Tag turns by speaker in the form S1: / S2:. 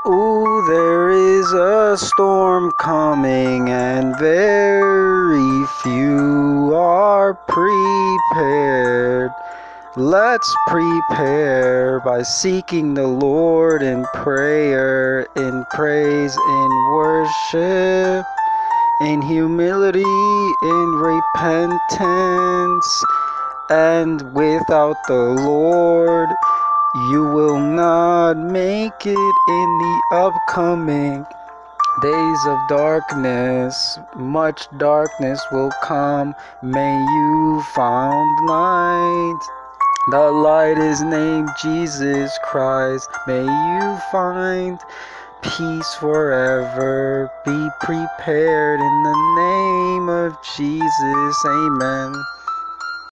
S1: Ooh, there is a storm coming, and very few are prepared. Let's prepare by seeking the Lord in prayer, in praise, in worship, in humility, in repentance. And without the Lord, you will not make it in the upcoming days of darkness. Much darkness will come. May you find light. The light is named Jesus Christ. May you find peace forever. Be prepared in the name of Jesus. Amen.